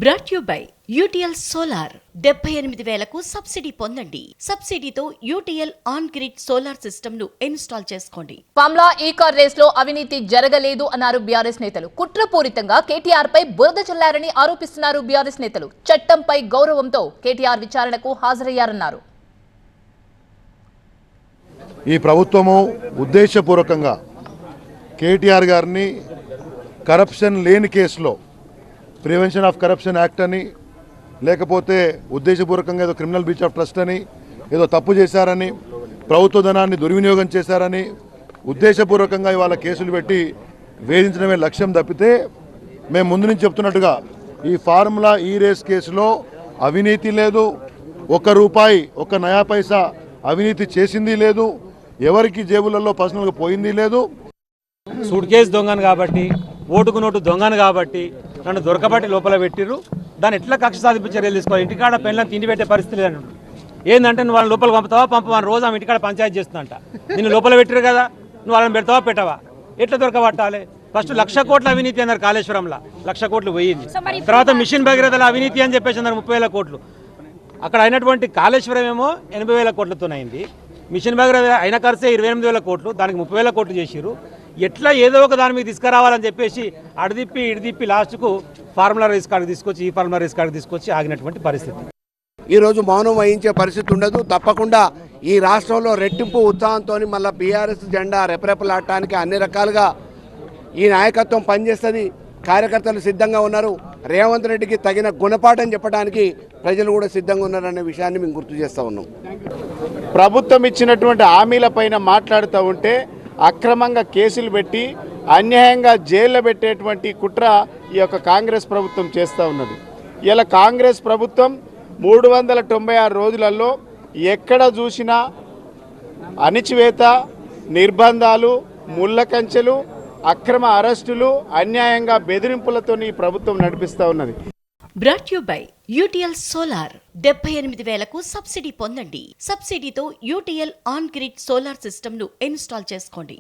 Brought you by UTL solar 78,000కు subsidy పొందండి. సబ్సిడీతో UTL on grid solar system ను ఇన్స్టాల్ చేసుకోండి. పామ్లా ఈ కార్ రేస్ లో అవినీతి జరగలేదు అన్నారు బీఆర్ఎస్ నేతలు. కుట్రపూరితంగా కేటీఆర్ పై బురద చల్లారని ఆరోపిస్తున్నారు బీఆర్ఎస్ నేతలు. చట్టంపై గౌరవంతో కేటీఆర్ విచారణకు హాజరయ్యారన్నారు. ఈ ప్రభుత్వము ఉద్దేశపూర్వకంగా కేటీఆర్ గారిని కరప్షన్ లేని కేసులో ప్రివెన్షన్ ఆఫ్ కరప్షన్ యాక్ట్ అని, లేకపోతే ఉద్దేశపూర్వకంగా ఏదో క్రిమినల్ బ్రీచ్ ఆఫ్ ట్రస్ట్ అని, ఏదో తప్పు చేశారని, ప్రభుత్వ ధనాన్ని దుర్వినియోగం చేశారని ఉద్దేశపూర్వకంగా ఇవాళ కేసులు పెట్టి వేధించడమే లక్ష్యం తప్పితే, మేము ముందు నుంచి చెప్తున్నట్టుగా ఈ ఫార్ములా ఈ రేస్ కేసులో అవినీతి లేదు, ఒక్క రూపాయి ఒక్క నయా పైసా అవినీతి చేసింది లేదు, ఎవరికి జేబులలో పర్సనల్గా పోయింది లేదు. సూట్ కేసు దొంగను కాబట్టి, ఓటుకు నోటు దొంగను కాబట్టి నన్ను దొరకబట్టి లోపల పెట్టిరు. దాన్ని ఎట్లా కక్ష సాధింపు చర్యలు తీసుకోవాలి? ఇంటికాడ పెళ్ళని తిండి పెట్టే పరిస్థితి లేదు. ఏంటంటే నువ్వు వాళ్ళని లోపల పంపుతావా పంపవా, రోజు ఆమె ఇంటికాడ పంచాయతీ చేస్తుందంట. నిన్ను లోపల పెట్టిరు కదా, నువ్వు వాళ్ళని పెడతావా పెట్టవా, ఎట్లా దొరకబట్టాలి? ఫస్ట్ 1,00,000 కోట్ల అవినీతి అన్నారు కాళేశ్వరంలో, 1,00,000 కోట్లు పోయింది. తర్వాత మిషన్ భగీరథల అవినీతి అని చెప్పేసి అన్నారు 30,000 కోట్లు. అక్కడ అయినటువంటి కాళేశ్వరం ఏమో 80,000 కోట్లతో అయింది. మిషన్ భగీరథ అయిన ఖర్చే 28,000 కోట్లు, దానికి 30,000 కోట్లు చేసిరు. ఎట్లా ఏదో ఒక దాని మీద తీసుకురావాలని చెప్పేసి అడిదిప్పి ఇడిదిప్పి లాస్ట్కు ఫార్ములా రేస్ కాడికి తీసుకొచ్చి ఈ ఫార్ములా రేస్ కాడికి తీసుకొచ్చి ఆగినటువంటి పరిస్థితి. ఈరోజు మౌనం వహించే పరిస్థితి ఉండదు. తప్పకుండా ఈ రాష్ట్రంలో రెట్టింపు ఉత్సాహంతో మళ్ళీ బీఆర్ఎస్ జెండా రెపరెపలాడటానికి అన్ని రకాలుగా ఈ నాయకత్వం పనిచేస్తుంది. కార్యకర్తలు సిద్ధంగా ఉన్నారు. రేవంత్ రెడ్డికి తగిన గుణపాఠం చెప్పడానికి ప్రజలు కూడా సిద్ధంగా ఉన్నారనే విషయాన్ని మేము గుర్తు చేస్తూ ఉన్నాం. ప్రభుత్వం ఇచ్చినటువంటి హామీలపైన మాట్లాడుతూ ఉంటే అక్రమంగా కేసులు పెట్టి అన్యాయంగా జైల్లో పెట్టేటువంటి కుట్ర ఈ యొక్క కాంగ్రెస్ ప్రభుత్వం చేస్తూ ఉన్నది. ఇలా కాంగ్రెస్ ప్రభుత్వం 396 రోజులలో ఎక్కడ చూసినా అణిచివేత, నిర్బంధాలు, ముళ్ళ కంచెలు, అక్రమ అరెస్టులు, అన్యాయంగా బెదిరింపులతో ఈ ప్రభుత్వం నడిపిస్తూ ఉన్నది. Brought you by UTL solar 78,000కు సబ్సిడీ పొందండి. సబ్సిడీతో UTL on grid solar system ను ఇన్స్టాల్ చేసుకోండి.